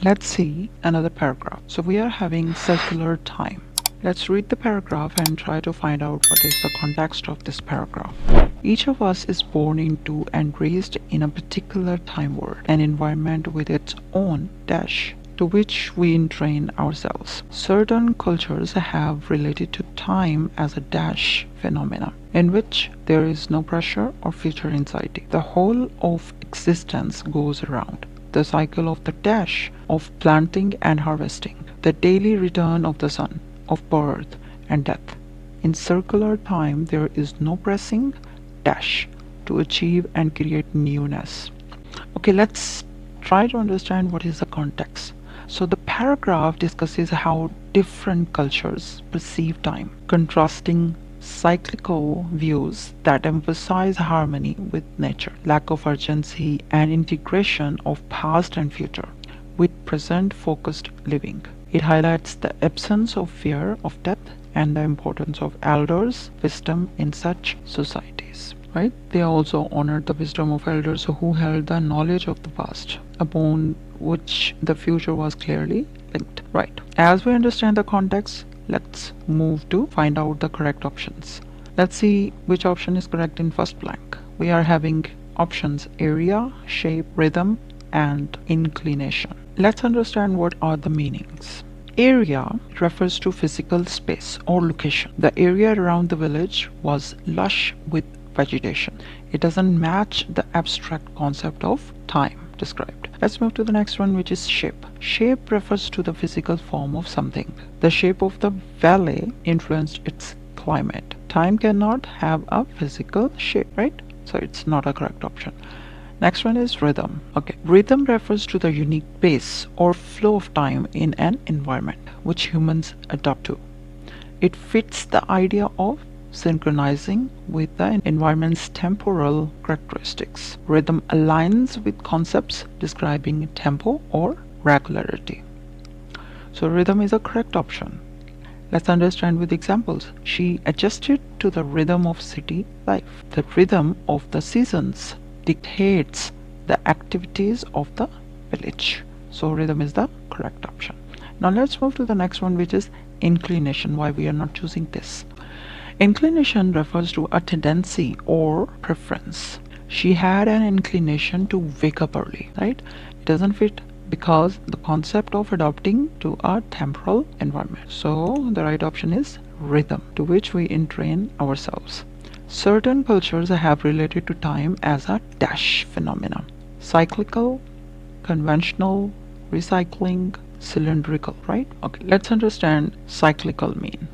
Let's see another paragraph. So we are having circular time. Let's read the paragraph and try to find out what is the context of this paragraph. Each of us is born into and raised in a particular time world, an environment with its own dash to which we entrain ourselves. Certain cultures have related to time as a dash phenomena, in which there is no pressure or future anxiety. The whole of existence goes around. The cycle of the dash of planting and harvesting, the daily return of the sun, of birth and death. In circular time, there is no pressing dash to achieve and create newness. Okay, let's try to understand what is the context. So the paragraph discusses how different cultures perceive time, contrasting cyclical views that emphasize harmony with nature, lack of urgency, and integration of past and future with present focused living. It highlights the absence of fear of death and the importance of elders' wisdom in such societies. Right? They also honored the wisdom of elders who held the knowledge of the past, upon which the future was clearly linked. Right. As we understand the context, let's move to find out the correct options. Let's see which option is correct in first blank. We are having options area, shape, rhythm, and inclination. Let's understand what are the meanings. Area refers to physical space or location. The area around the village was lush with vegetation. It doesn't match the abstract concept of time described. Let's move to the next one, which is shape. Shape refers to the physical form of something. The shape of the valley influenced its climate. Time cannot have a physical shape, right? So it's not a correct option. Next one is rhythm. Okay, rhythm refers to the unique pace or flow of time in an environment which humans adapt to. It fits the idea of synchronizing with the environment's temporal characteristics. Rhythm aligns with concepts describing tempo or regularity. So rhythm is a correct option. Let's understand with examples. She adjusted to the rhythm of city life. The rhythm of the seasons dictates the activities of the village. So rhythm is the correct option. Now let's move to the next one, which is inclination. Why we are not choosing this? Inclination refers to a tendency or preference. She had an inclination to wake up early, right? It doesn't fit because the concept of adapting to a temporal environment. So the right option is rhythm, to which we entrain ourselves. Certain cultures have related to time as a dash phenomenon. Cyclical, conventional, recycling, cylindrical, right? Okay, let's understand cyclical mean.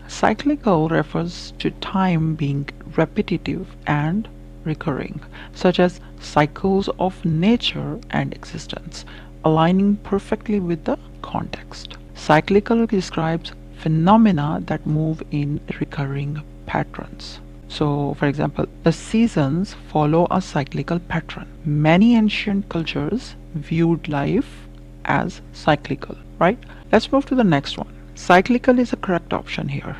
Cyclical refers to time being repetitive and recurring, such as cycles of nature and existence, aligning perfectly with the context. Cyclical describes phenomena that move in recurring patterns. So, for example, the seasons follow a cyclical pattern. Many ancient cultures viewed life as cyclical, right? Let's move to the next one. Cyclical is a correct option here.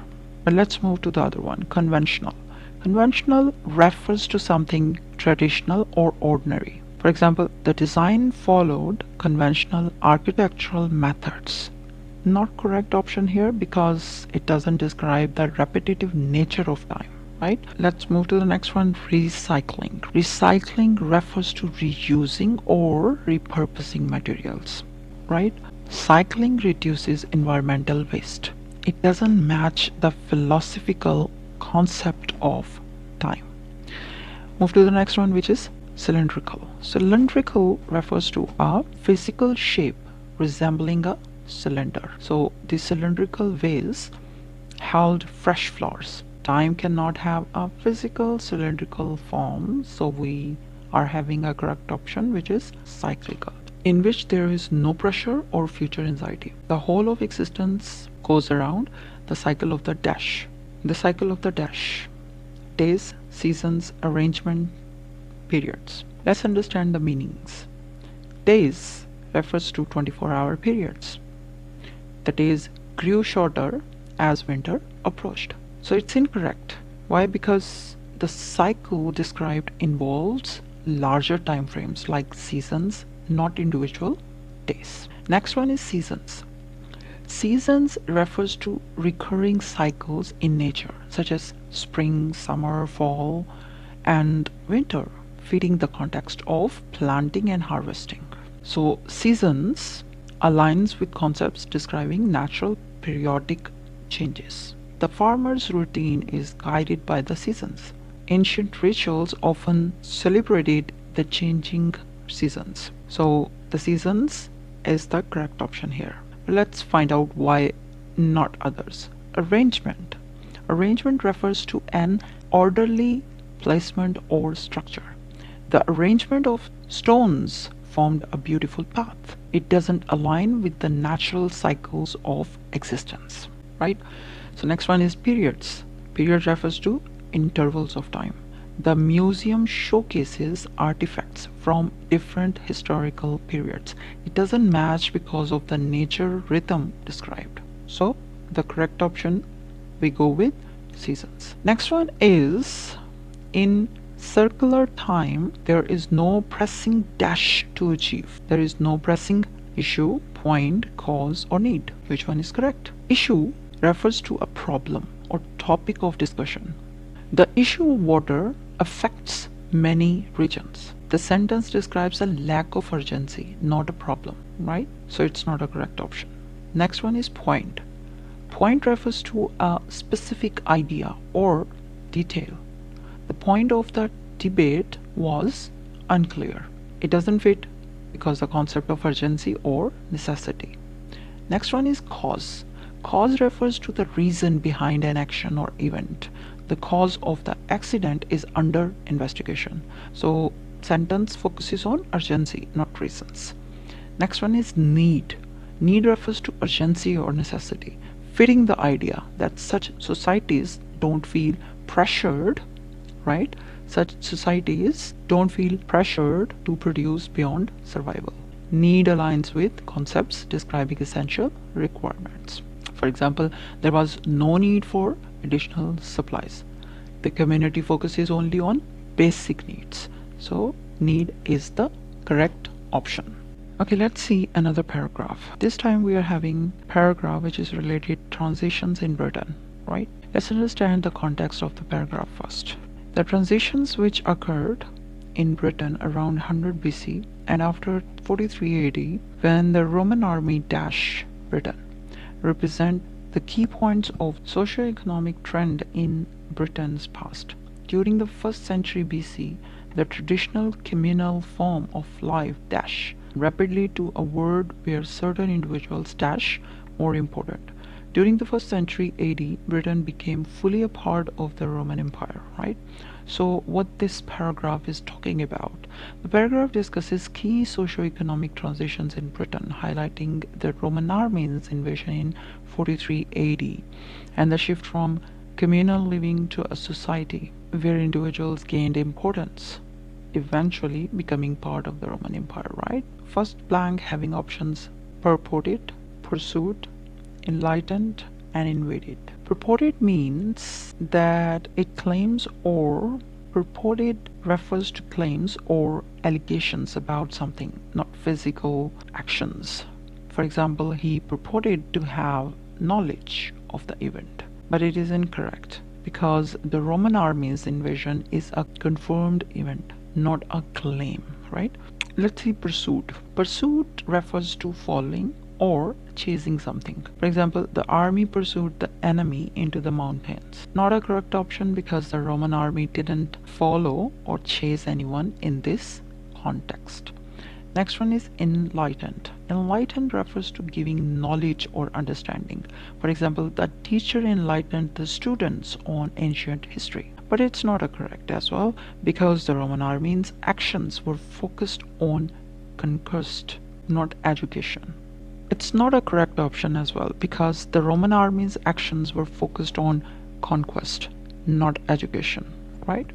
But let's move to the other one, conventional. Conventional refers to something traditional or ordinary. For example, the design followed conventional architectural methods. Not correct option here because it doesn't describe the repetitive nature of time. Right? Let's move to the next one, recycling. Recycling refers to reusing or repurposing materials, right? Cycling reduces environmental waste. It doesn't match the philosophical concept of time. Move to the next one, which is cylindrical. Cylindrical refers to a physical shape resembling a cylinder. So the cylindrical vase held fresh flowers. Time cannot have a physical cylindrical form, so we are having a correct option, which is cyclical, in which there is no pressure or future anxiety. The whole of existence goes around the cycle of the dash. The cycle of the dash. Days, seasons, arrangement, periods. Let's understand the meanings. Days refers to 24-hour periods. The days grew shorter as winter approached. So it's incorrect. Why? Because the cycle described involves larger time frames like seasons, not individual days. Next one is seasons. Seasons refers to recurring cycles in nature, such as spring, summer, fall, and winter, fitting the context of planting and harvesting. So, seasons aligns with concepts describing natural periodic changes. The farmer's routine is guided by the seasons. Ancient rituals often celebrated the changing seasons. So, the seasons is the correct option here. Let's find out why not others. Arrangement. Arrangement refers to an orderly placement or structure. The arrangement of stones formed a beautiful path. It doesn't align with the natural cycles of existence, right? So next one is periods. Period refers to intervals of time. The museum showcases artifacts from different historical periods. It doesn't match because of the nature rhythm described. So the correct option, we go with seasons. Next one is in circular time, there is no pressing dash to achieve. There is no pressing issue, point, cause, or need. Which one is correct? Issue refers to a problem or topic of discussion. The issue of water affects many regions. The sentence describes a lack of urgency, not a problem, right? So it's not a correct option. Next one is point. Point refers to a specific idea or detail. The point of the debate was unclear. It doesn't fit because the concept of urgency or necessity. Next one is cause. Cause refers to the reason behind an action or event. The cause of the accident is under investigation. So sentence focuses on urgency, not reasons. Next one is need. Need refers to urgency or necessity, fitting the idea that such societies don't feel pressured, right? Such societies don't feel pressured to produce beyond survival. Need aligns with concepts describing essential requirements. For example, there was no need for additional supplies. The community focuses only on basic needs. So need is the correct option. Okay, let's see another paragraph. This time we are having a paragraph which is related transitions in Britain, right? Let's understand the context of the paragraph first. The transitions which occurred in Britain around 100 BC and after 43 AD, when the Roman army dashed Britain, represent the key points of socio-economic trend in Britain's past. During the 1st century BC, the traditional communal form of life dash rapidly to a world where certain individuals dash more important. During the 1st century AD, Britain became fully a part of the Roman Empire, right? So what this paragraph is talking about, the paragraph discusses key socio-economic transitions in Britain, highlighting the Roman army's invasion in 43 AD and the shift from communal living to a society where individuals gained importance, eventually becoming part of the Roman Empire, right? First blank having options purported, pursued, enlightened, and invaded. Purported means that it claims or purported refers to claims or allegations about something, not physical actions. For example, he purported to have knowledge of the event, but it is incorrect because the Roman army's invasion is a confirmed event, not a claim, right? Let's see pursuit. Pursuit refers to following or chasing something. For example, the army pursued the enemy into the mountains. Not a correct option because the Roman army didn't follow or chase anyone in this context. Next one is enlightened. Enlightened refers to giving knowledge or understanding. For example, the teacher enlightened the students on ancient history. But it's not a correct as well because the Roman army's actions were focused on conquest, not education. It's not a correct option as well because the Roman army's actions were focused on conquest, not education, right?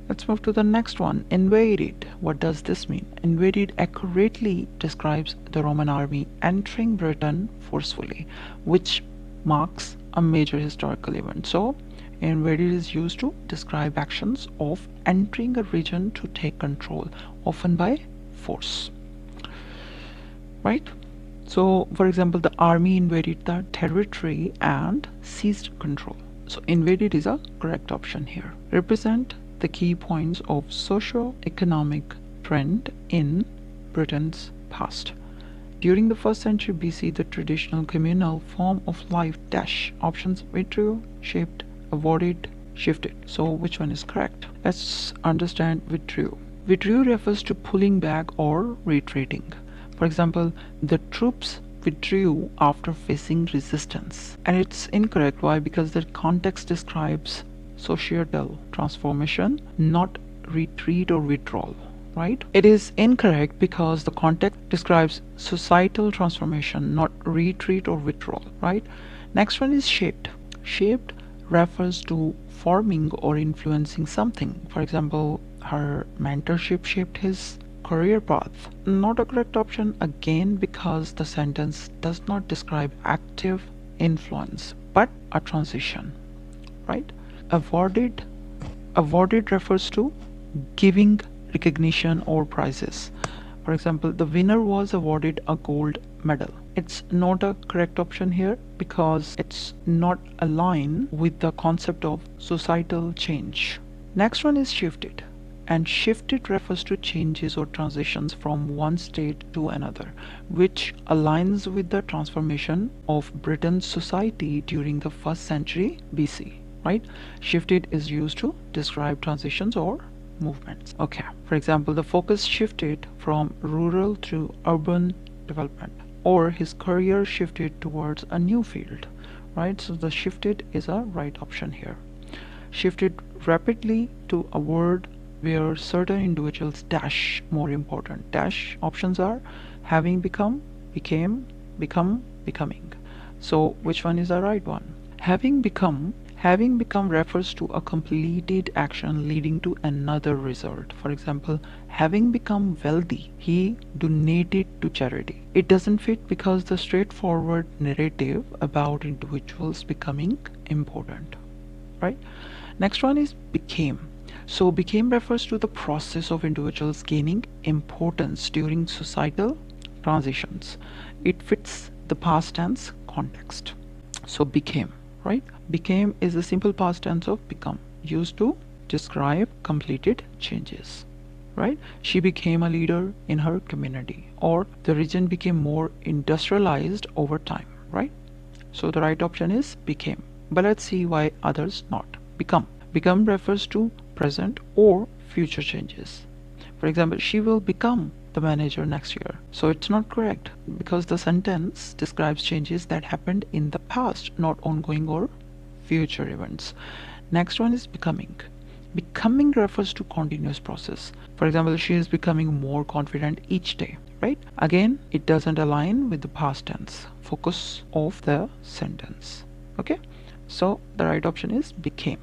Let's move to the next one. Invaded. What does this mean? Invaded accurately describes the Roman army entering Britain forcefully, which marks a major historical event. So, invaded is used to describe actions of entering a region to take control, often by force. right? So, for example, the army invaded the territory and seized control. So, invaded is a correct option here. Represent the key points of socio-economic trend in Britain's past. During the 1st century BC, the traditional communal form of life dash options withdrew, shaped, avoided, shifted. So which one is correct? Let's understand withdrew. Withdrew refers to pulling back or retreating. For example, the troops withdrew after facing resistance. And it's incorrect. Why? Because the context describes societal transformation, not retreat or withdrawal. Right? It is incorrect because the context describes societal transformation, not retreat or withdrawal. Right? Next one is shaped. Shaped refers to forming or influencing something. For example, her mentorship shaped his career path. Not a correct option again because the sentence does not describe active influence but a transition. Right? Awarded. Awarded refers to giving recognition or prizes. For example, the winner was awarded a gold medal. It's not a correct option here because it's not aligned with the concept of societal change. Next one is shifted. And shifted refers to changes or transitions from one state to another, which aligns with the transformation of Britain's society during the 1st century BC. Right? Shifted is used to describe transitions or movements. Okay, for example, the focus shifted from rural to urban development, or his career shifted towards a new field. Right? So the shifted is a right option here. Shifted rapidly to a word where certain individuals dash more important. Dash options are having become, became, become, becoming. So which one is the right one? Having become refers to a completed action leading to another result. For example, having become wealthy, he donated to charity. It doesn't fit because the straightforward narrative about individuals becoming important. Right? Next one is became. So became refers to the process of individuals gaining importance during societal transitions. It fits the past tense context. So became, right? Became is a simple past tense of become, used to describe completed changes. Right? She became a leader in her community, or the region became more industrialized over time. Right? So the right option is became. But let's see why others not. Become. Become refers to present or future changes. For example, she will become the manager next year. So it's not correct because the sentence describes changes that happened in the past, not ongoing or future events. Next one is becoming. Becoming refers to continuous process. For example, she is becoming more confident each day. Right? Again, it doesn't align with the past tense focus of the sentence. Okay? So the right option is became.